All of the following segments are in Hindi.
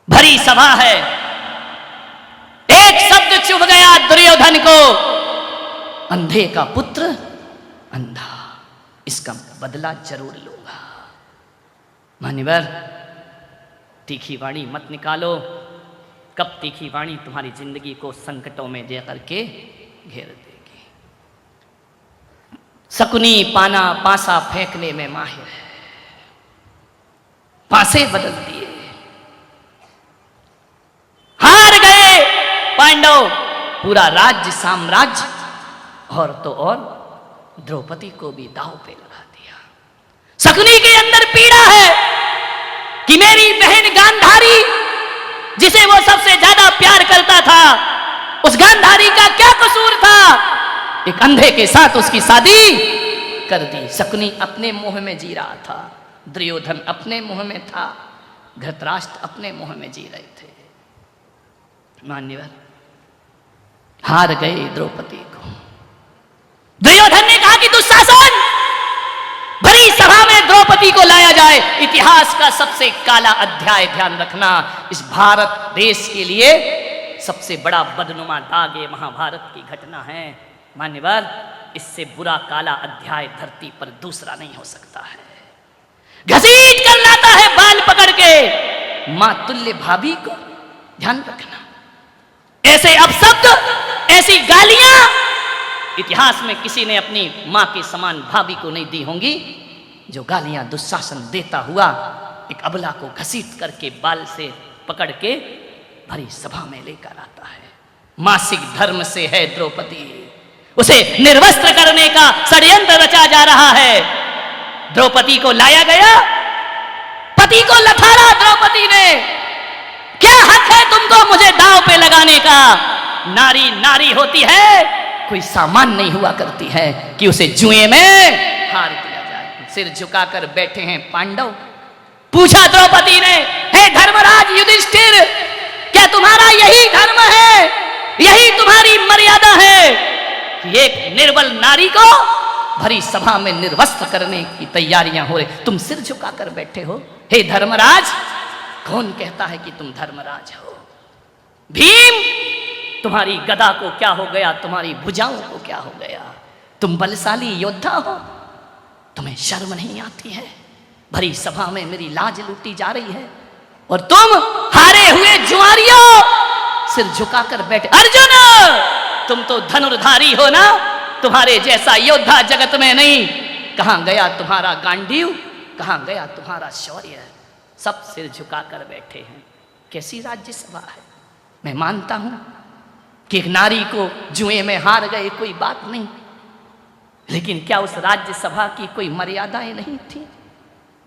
भरी सभा है, एक शब्द चुभ गया दुर्योधन को, अंधे का पुत्र अंधा, इसका बदला जरूर लूंगा। मान्यवर, तीखी वाणी मत निकालो, कब तीखी वाणी तुम्हारी जिंदगी को संकटों में दे करके घेर देगी। शकुनी पाना पासा फेंकने में माहिर है, पासे बदल दिए, हार गए पांडव, पूरा राज्य साम्राज्य, और तो और द्रौपदी को भी दांव पे लगा दिया। शकुनी के अंदर पीड़ा है कि मेरी बहन गांधारी, जिसे वो सबसे ज्यादा प्यार करता था, उस गांधारी का क्या कसूर था, एक अंधे के साथ उसकी शादी कर दी। शकुनी अपने मुंह में जी रहा था, दुर्योधन अपने मुंह में था, धृतराष्ट्र अपने मुंह में जी रहे थे। मान्यवर, हार गए द्रौपदी को। दुर्योधन ने कहा कि दुशासन, भरी सभा में द्रौपदी को लाया जाए। इतिहास का सबसे काला अध्याय, ध्यान रखना, इस भारत देश के लिए सबसे बड़ा बदनुमा दाग ये महाभारत की घटना है। मान्यवर, इससे बुरा काला अध्याय धरती पर दूसरा नहीं हो सकता है। घसीट कर लाता है बाल पकड़ के मां तुल्य भाभी को, ध्यान रखना, ऐसे अपशब्द, ऐसी गालियां इतिहास में किसी ने अपनी मां के समान भाभी को नहीं दी होंगी। जो गालियां दुशासन देता हुआ एक अबला को घसीट करके बाल से पकड़ के भरी सभा में लेकर आता है। मासिक धर्म से है द्रौपदी, उसे निर्वस्त्र करने का षड्यंत्र रचा जा रहा है। द्रौपदी को लाया गया, पति को लथाड़ा द्रौपदी ने, क्या हक है तुमको मुझे दांव पे लगाने का। नारी नारी होती है, कोई सामान नहीं हुआ करती है कि उसे जुए में हार दिया जाए। सिर झुकाकर बैठे हैं पांडव। पूछा द्रौपदी ने, हे धर्मराज युधिष्ठिर, क्या तुम्हारा यही धर्म है, यही तुम्हारी मर्यादा है कि एक निर्बल नारी को भरी सभा में निर्वस्त्र करने की तैयारियां हो रही, तुम सिर झुकाकर बैठे हो? हे धर्मराज, कौन कहता है कि तुम धर्मराज हो? भीम, तुम्हारी गदा को क्या हो गया, तुम्हारी भुजाओं को क्या हो गया? तुम बलशाली योद्धा हो, तुम्हें शर्म नहीं आती है? भरी सभा में मेरी लाज लूटी जा रही है और तुम हारे हुए जुआरियों सिर झुकाकर बैठे। अर्जुन, तुम तो धनुर्धारी हो ना, तुम्हारे जैसा योद्धा जगत में नहीं। कहां गया तुम्हारा गांडीव, कहां गया तुम्हारा शौर्य? सब सिर झुकाकर बैठे हैं। कैसी राज्यसभा है? मैं मानता हूं कि एक नारी को जुए में हार गए कोई बात नहीं, लेकिन क्या उस राज्यसभा की कोई मर्यादाएं नहीं थी?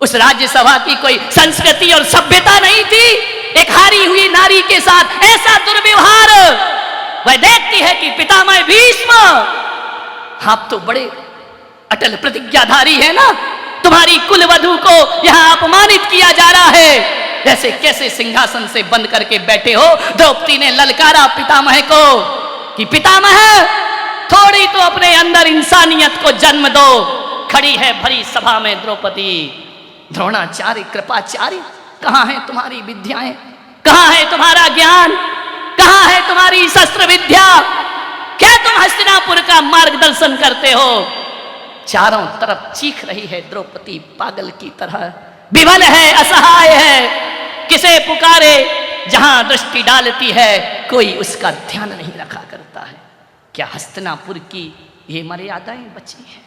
उस राज्यसभा की कोई संस्कृति और सभ्यता नहीं थी? एक हारी हुई नारी के साथ ऐसा दुर्व्यवहार। वह देखती है कि पितामह भीष्म, आप तो बड़े अटल प्रतिज्ञाधारी है ना, तुम्हारी कुलवधू को यहां अपमानित किया जा रहा है, जैसे कैसे सिंहासन से बंद करके बैठे हो? द्रौपदी ने ललकारा पितामह को कि पितामह, थोड़ी तो अपने अंदर इंसानियत को जन्म दो। खड़ी है भरी सभा में द्रौपदी। द्रोणाचार्य, कृपाचार्य, कहां है तुम्हारी विद्याएं? कहां है तुम्हारा ज्ञान? कहां है तुम्हारी शस्त्र विद्या? क्या तुम हस्तिनापुर का मार्गदर्शन करते हो? चारों तरफ चीख रही है द्रौपदी पागल की तरह, विवल है, असहाय है, किसे पुकारे? जहां दृष्टि डालती है कोई उसका ध्यान नहीं रखा करता है। क्या हस्तिनापुर की ये मर्यादाएं बची हैं?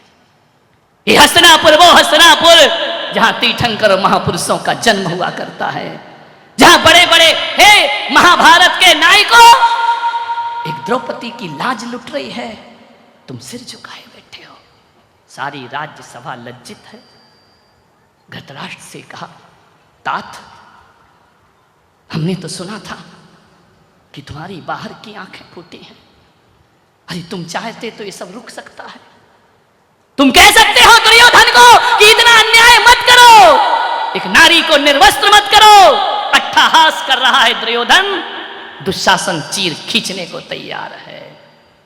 ये हस्तिनापुर वो हस्तिनापुर जहां तीर्थंकर महापुरुषों का जन्म हुआ करता है, जहां बड़े बड़े हे महाभारत के नायकों, एक द्रौपदी की लाज लुट रही है, तुम सिर झुकाए बैठे हो। सारी राज्यसभा लज्जित है। धृतराष्ट्र से कहा, तात, हमने तो सुना था कि तुम्हारी बाहर की आंखें फूटी हैं। अरे तुम चाहते तो ये सब रुक सकता है। तुम कह सकते हो दुर्योधन को कि इतना अन्याय मत करो, एक नारी को निर्वस्त्र मत करो। अट्टहास कर रहा है दुर्योधन, दुशासन चीर खींचने को तैयार है।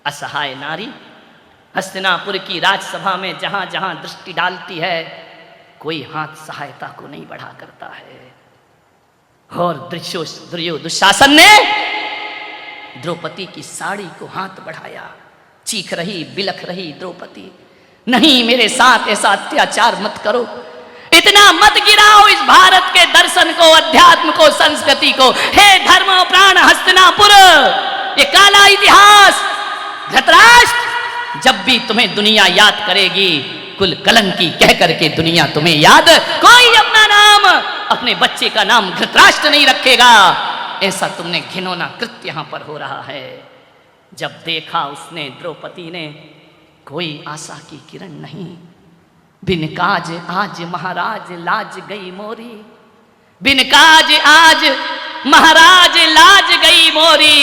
असहाय नारी हस्तिनापुर की राजसभा में जहां जहां दृष्टि डालती है, कोई हाथ सहायता को नहीं बढ़ा करता है। और दुशासन ने द्रौपदी की साड़ी को हाथ बढ़ाया। चीख रही, बिलख रही द्रौपदी, नहीं मेरे साथ ऐसा अत्याचार मत करो, इतना मत गिराओ इस भारत के दर्शन को, अध्यात्म को, संस्कृति को। हे धर्म प्राण हस्तिनापुर, ये काला इतिहास। धृतराष्ट्र, जब भी तुम्हें दुनिया याद करेगी, कुल कलंकी कह करके दुनिया तुम्हें याद, कोई अपना नाम, अपने बच्चे का नाम धृतराष्ट्र नहीं रखेगा। ऐसा तुमने घिनौना कृत्य यहां पर हो रहा है। जब देखा उसने, द्रौपदी ने, कोई आशा की किरण नहीं। बिन काज आज महाराज लाज गई मोरी, बिन काज आज महाराज लाज गई मोरी,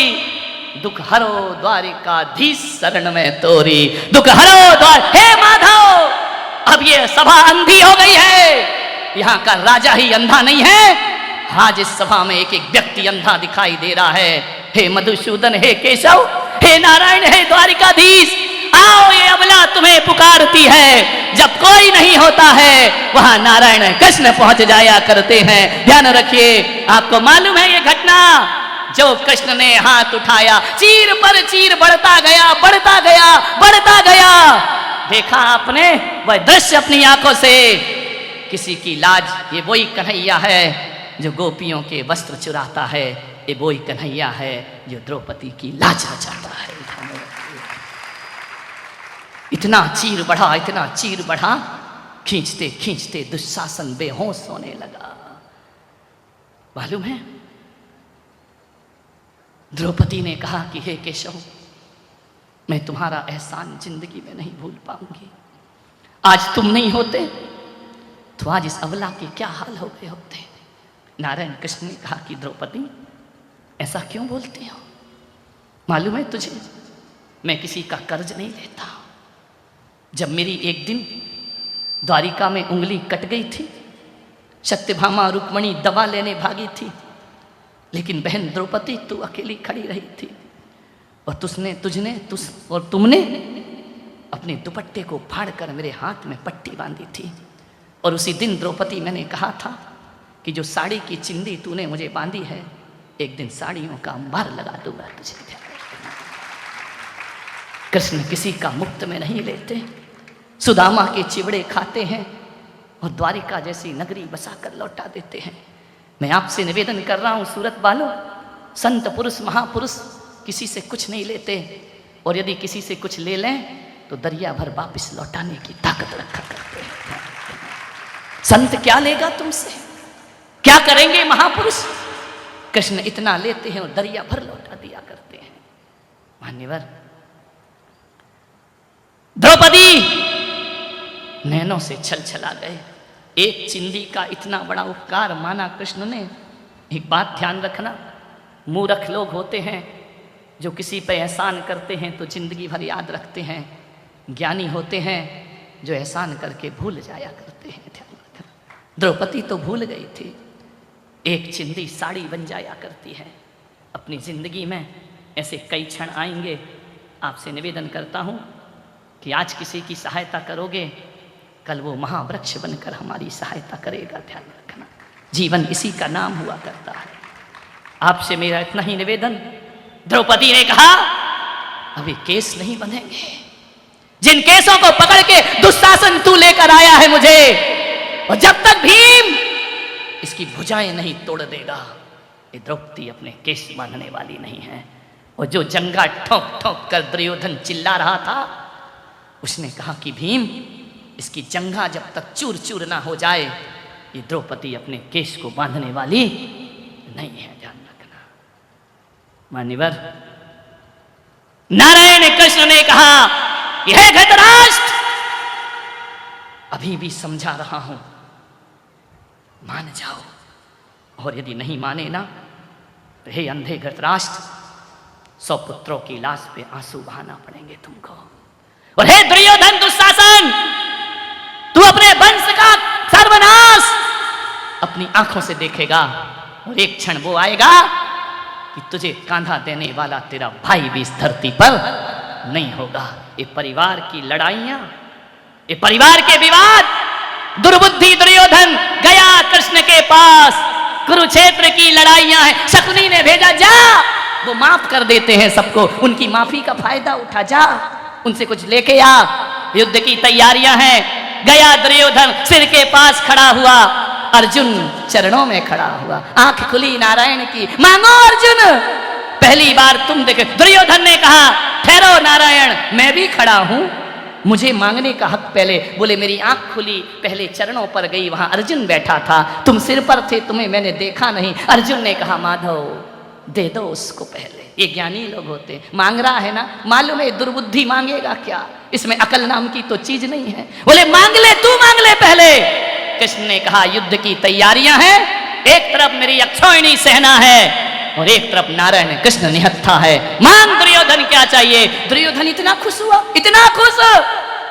दुख हरो द्वारिकाधीश शरण में तोरी। दुख हरो द्वार, हे माधव, अब ये सभा अंधी हो गई है, यहां का राजा ही अंधा नहीं है, आज इस सभा में एक एक व्यक्ति अंधा दिखाई दे रहा है। हे मधुसूदन, हे केशव, हे नारायण, हे द्वारिकाधीश, आओ ये अबला तुम्हें पुकारती है। जब कोई नहीं होता है वहां नारायण कृष्ण पहुंच जाया करते हैं। ध्यान रखिए, आपको मालूम है ये घटना, जो कृष्ण ने हाथ उठाया, चीर पर चीर बढ़ता गया, बढ़ता गया, बढ़ता गया। देखा आपने वह दृश्य अपनी आंखों से, किसी की लाज। ये वही कन्हैया है जो गोपियों के वस्त्र चुराता है, ये वही कन्हैया है जो द्रौपदी की लाज बचाता है। इतना चीर बढ़ा, इतना चीर बढ़ा, खींचते खींचते दुशासन बेहोश होने लगा। मालूम है, द्रौपदी ने कहा कि हे केशव, मैं तुम्हारा एहसान जिंदगी में नहीं भूल पाऊंगी। आज तुम नहीं होते तो आज इस अबला के क्या हाल हो गए होते। नारायण कृष्ण ने कहा कि द्रौपदी, ऐसा क्यों बोलती हो? मालूम है तुझे, मैं किसी का कर्ज नहीं लेता। जब मेरी एक दिन द्वारिका में उंगली कट गई थी, सत्यभामा रुक्मणी दवा लेने भागी थी, लेकिन बहन द्रौपदी तू अकेली खड़ी रही थी, और तुमने अपने दुपट्टे को फाड़कर मेरे हाथ में पट्टी बांधी थी। और उसी दिन द्रौपदी, मैंने कहा था कि जो साड़ी की चिंदी तूने मुझे बांधी है, एक दिन साड़ियों का अंबार लगा दूंगा तुझे। कृष्ण किसी का मुफ्त में नहीं लेते, सुदामा के चिवड़े खाते हैं और द्वारिका जैसी नगरी बसाकर लौटा देते हैं। मैं आपसे निवेदन कर रहा हूं सूरत वालों, संत पुरुष महापुरुष किसी से कुछ नहीं लेते, और यदि किसी से कुछ ले लें तो दरिया भर वापिस लौटाने की ताकत रखा करते हैं। संत क्या लेगा तुमसे, क्या करेंगे महापुरुष? कृष्ण इतना लेते हैं और दरिया भर लौटा दिया करते हैं। मान्यवर, द्रौपदी नैनों से छल छला गए। एक चिंदी का इतना बड़ा उपकार माना कृष्ण ने। एक बात ध्यान रखना, मूर्ख लोग होते हैं जो किसी पे एहसान करते हैं तो जिंदगी भर याद रखते हैं, ज्ञानी होते हैं जो एहसान करके भूल जाया करते हैं। ध्यान रखना, द्रौपदी तो भूल गई थी। एक चिंदी साड़ी बन जाया करती है। अपनी जिंदगी में ऐसे कई क्षण आएंगे। आपसे निवेदन करता हूं कि आज किसी की सहायता करोगे, कल वो महावृक्ष बनकर हमारी सहायता करेगा। ध्यान रखना, जीवन इसी का नाम हुआ करता है। आपसे मेरा इतना ही निवेदन। द्रौपदी ने कहा, अभी केस नहीं बनेंगे, जिन केसों को पकड़ के दुशासन तू लेकर आया है मुझे, और जब तक भीम इसकी भुजाएं नहीं तोड़ देगा, ये द्रौपदी अपने केस बांधने वाली नहीं है। और जो जंगा ठोक ठोक कर दुर्योधन चिल्ला रहा था, उसने कहा कि भीम, इसकी जंगा जब तक चूर चूर ना हो जाए, ये द्रौपदी अपने केस को बांधने वाली नहीं है। ध्यान रखना। मान्यवर, नारायण कृष्ण ने कहा, यह धृतराष्ट्र, अभी भी समझा रहा हूं, मान जाओ, और यदि नहीं माने ना तो हे अंधे धृतराष्ट्र, 100 पुत्रों की लाश पे आंसू बहाना पड़ेंगे तुमको। और हे दुर्योधन दुशासन, तू अपने वंश का सर्वनाश अपनी आंखों से देखेगा, और एक क्षण वो आएगा कि तुझे कांधा देने वाला तेरा भाई भी इस धरती पर नहीं होगा। ये परिवार की लड़ाइयां, ये परिवार के विवाद, दुर्बुद्धि दुर्योधन गया कृष्ण के पास, कुरुक्षेत्र की लड़ाइयां हैं, शकुनी ने भेजा, जा वो माफ कर देते हैं सबको, उनकी माफी का फायदा उठा, जा उनसे कुछ लेके आ, युद्ध की तैयारियां हैं। गया दुर्योधन, सिर के पास खड़ा हुआ, अर्जुन चरणों में खड़ा हुआ, आंख खुली नारायण की, मांगो अर्जुन, पहली बार तुम देखे। दुर्योधन ने कहा, ठहरो नारायण, मैं भी खड़ा हूं, मुझे मांगने का हक पहले। बोले मेरी आंख खुली, पहले चरणों पर गई, वहां अर्जुन बैठा था, तुम सिर पर थे, तुम्हें मैंने देखा नहीं। अर्जुन ने कहा, माधव दे दो उसको पहले, ये ज्ञानी लोग होते हैं, मांग रहा है ना, मालूम है दुर्बुद्धि मांगेगा क्या, इसमें अकल नाम की तो चीज नहीं है। बोले मांग ले, तू मांग ले पहले। कृष्ण ने कहा, युद्ध की तैयारियां हैं, एक तरफ मेरी अक्षौहिणी सेना है और एक तरफ नारायण कृष्ण निहत्था है, मांग दुर्योधन क्या चाहिए। दुर्योधन इतना खुश हुआ, इतना खुश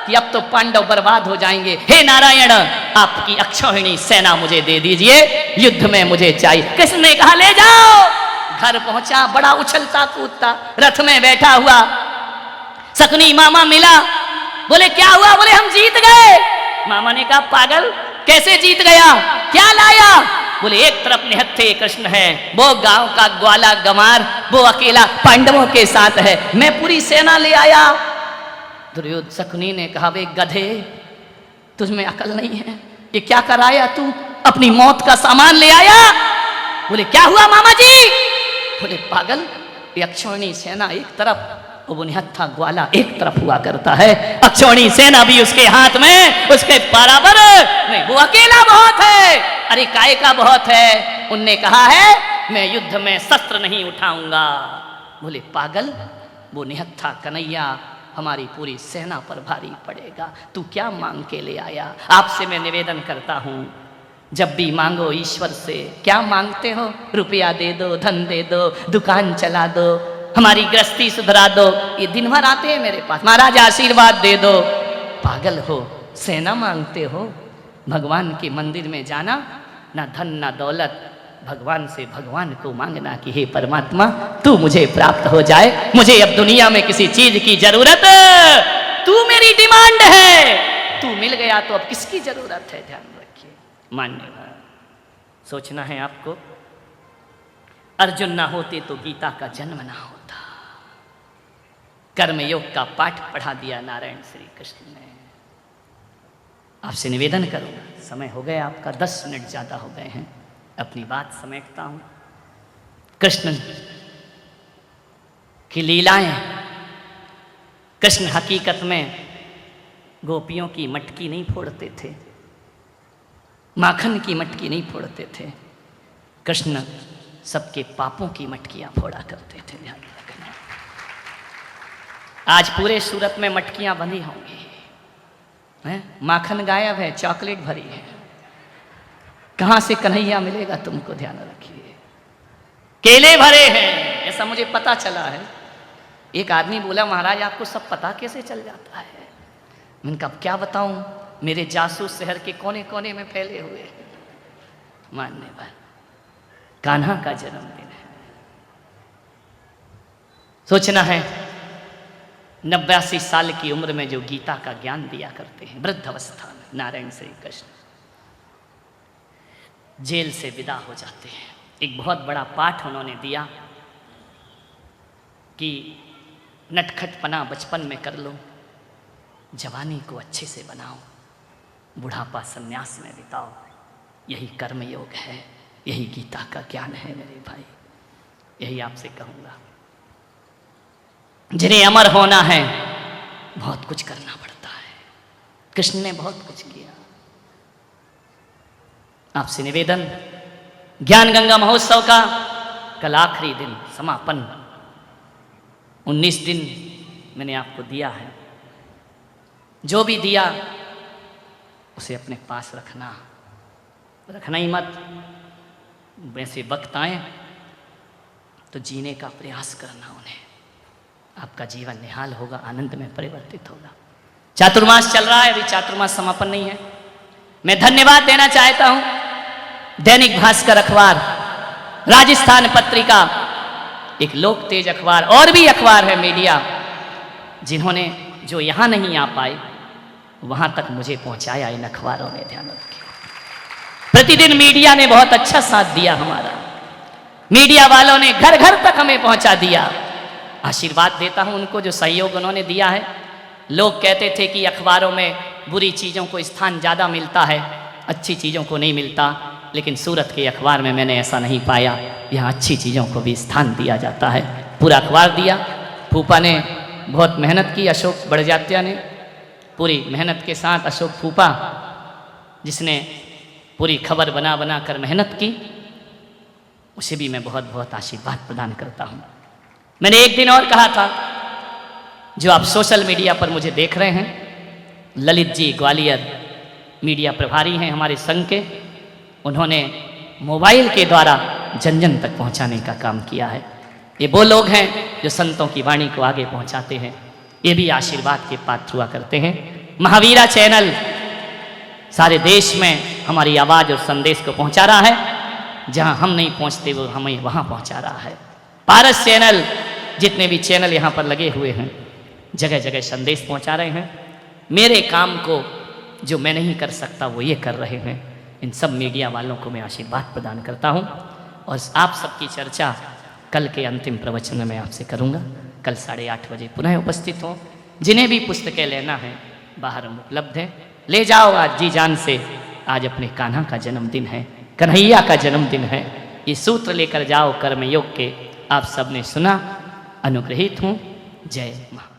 कि अब तो पांडव बर्बाद हो जाएंगे, हे नारायण आपकी अक्षौहिणी सेना मुझे दे दीजिए, युद्ध में मुझे चाहिए। कृष्ण ने कहा, ले जाओ। घर पहुंचा, बड़ा उछलता कूदता, रथ में बैठा हुआ, शकुनी मामा मिला, बोले क्या हुआ, बोले हम जीत गए। मामा ने कहा, पागल कैसे जीत गया, क्या लाया। बोले एक तरफ निहत्थे कृष्ण है, वो गांव का ग्वाला गमार, वो अकेला पांडवों के साथ है, मैं पूरी सेना ले आया। दुर्योधन शकुनी ने कहा, वे गधे, तुझमें अकल नहीं है, ये क्या कराया तू, अपनी मौत का सामान ले आया। बोले क्या हुआ मामा जी। बोले पागल, ये अक्षौहिणी सेना एक तरफ, वो निहत्था ग्वाला एक तरफ हुआ करता है, अक्षौहिणी सेना भी उसके हाथ में, उसके बराबर नहीं, वो अकेला बहुत है। अरे काय का बहुत है, उनने कहा है मैं युद्ध में शस्त्र नहीं उठाऊंगा। बोले पागल, वो निहत्था कन्हैया हमारी पूरी सेना पर भारी पड़ेगा, तू क्या मांग के ले आया। आपसे मैं निवेदन करता हूं, जब भी मांगो ईश्वर से, क्या मांगते हो, रुपया दे दो, धन दे दो, दुकान चला दो, हमारी गृहस्थी सुधरा दो, ये दिन भर आते हैं मेरे पास, महाराज आशीर्वाद दे दो। पागल हो, सेना मांगते हो। भगवान के मंदिर में जाना, ना धन ना दौलत, भगवान से भगवान को मांगना कि हे परमात्मा तू मुझे प्राप्त हो जाए, मुझे अब दुनिया में किसी चीज की जरूरत, तू मेरी डिमांड है, तू मिल गया तो अब किसकी जरूरत है। ध्यान रखिए, मान्यवर सोचना है आपको, अर्जुन ना होते तो गीता का जन्म ना होता। कर्म योग का पाठ पढ़ा दिया नारायण श्री कृष्ण ने। आपसे निवेदन करूंगा, समय हो गया आपका, 10 मिनट ज्यादा हो गए हैं, अपनी बात समेटता हूं। कृष्ण की लीलाएं, कृष्ण हकीकत में गोपियों की मटकी नहीं फोड़ते थे, माखन की मटकी नहीं फोड़ते थे, कृष्ण सबके पापों की मटकियां फोड़ा करते थे। ध्यान रखना, आज पूरे सूरत में मटकियां बंधी होंगी, माखन गायब है, चॉकलेट भरी है, कहां से कन्हैया मिलेगा तुमको। ध्यान रखिए, केले भरे हैं, ऐसा मुझे पता चला है। एक आदमी बोला, महाराज आपको सब पता कैसे चल जाता है। मैंने कहा क्या बताऊं, मेरे जासूस शहर के कोने कोने में फैले हुए हैं। मान्यवर, कान्हा का जन्मदिन है, सोचना है 89 साल की उम्र में जो गीता का ज्ञान दिया करते हैं, वृद्ध अवस्था में नारायण श्री कृष्ण जेल से विदा हो जाते हैं। एक बहुत बड़ा पाठ उन्होंने दिया कि नटखटपना बचपन में कर लो, जवानी को अच्छे से बनाओ, बुढ़ापा संन्यास में बिताओ, यही कर्म योग है, यही गीता का ज्ञान है मेरे भाई। यही आपसे कहूंगा, जिन्हें अमर होना है बहुत कुछ करना पड़ता है। कृष्ण ने बहुत कुछ किया। आपसे निवेदन, ज्ञान गंगा महोत्सव का कल आखिरी दिन समापन, 19 दिन मैंने आपको दिया है, जो भी दिया उसे अपने पास रखना, रखना ही मत। वैसे वक्त आए तो जीने का प्रयास करना उन्हें, आपका जीवन निहाल होगा, आनंद में परिवर्तित होगा। चातुर्मास चल रहा है, अभी चातुर्मास समापन नहीं है। मैं धन्यवाद देना चाहता हूं दैनिक भास्कर अखबार, राजस्थान पत्रिका, एक लोक तेज अखबार, और भी अखबार है मीडिया, जिन्होंने जो यहां नहीं आ पाए वहां तक मुझे पहुंचाया इन अखबारों ने। ध्यान रखिए, प्रतिदिन मीडिया ने बहुत अच्छा साथ दिया हमारा, मीडिया वालों ने घर घर तक हमें पहुंचा दिया। आशीर्वाद देता हूं उनको जो सहयोग उन्होंने दिया है। लोग कहते थे कि अखबारों में बुरी चीज़ों को स्थान ज़्यादा मिलता है, अच्छी चीज़ों को नहीं मिलता, लेकिन सूरत के अखबार में मैंने ऐसा नहीं पाया। यहाँ अच्छी चीज़ों को भी स्थान दिया जाता है। पूरा अखबार दिया। फूफा ने बहुत मेहनत की, अशोक बड़जात्या ने पूरी मेहनत के साथ, अशोक फूफा जिसने पूरी खबर बना बना कर मेहनत की, उसे भी मैं बहुत बहुत आशीर्वाद प्रदान करता हूँ। मैंने एक दिन और कहा था, जो आप सोशल मीडिया पर मुझे देख रहे हैं, ललित जी ग्वालियर मीडिया प्रभारी हैं हमारे संघ के, उन्होंने मोबाइल के द्वारा जन जन तक पहुंचाने का काम किया है। ये वो लोग हैं जो संतों की वाणी को आगे पहुंचाते हैं, ये भी आशीर्वाद के पात्र हुआ करते हैं। महावीरा चैनल सारे देश में हमारी आवाज़ और संदेश को पहुंचा रहा है, जहां हम नहीं पहुंचते वो हमें वहां पहुंचा रहा है। पारस चैनल, जितने भी चैनल यहाँ पर लगे हुए हैं, जगह जगह संदेश पहुंचा रहे हैं। मेरे काम को जो मैं नहीं कर सकता वो ये कर रहे हैं। इन सब मीडिया वालों को मैं आशीर्वाद प्रदान करता हूँ। और आप सबकी चर्चा कल के अंतिम प्रवचन में मैं आपसे करूँगा। कल 8:30 बजे पुनः उपस्थित हों। जिन्हें भी पुस्तकें लेना है बाहर उपलब्ध है, ले जाओ आज जी जान से। आज अपने कान्हा का जन्मदिन है, कन्हैया का जन्मदिन है। ये सूत्र लेकर जाओ कर्मयोग के। आप सबने सुना, अनुग्रहित हूँ। जय महा।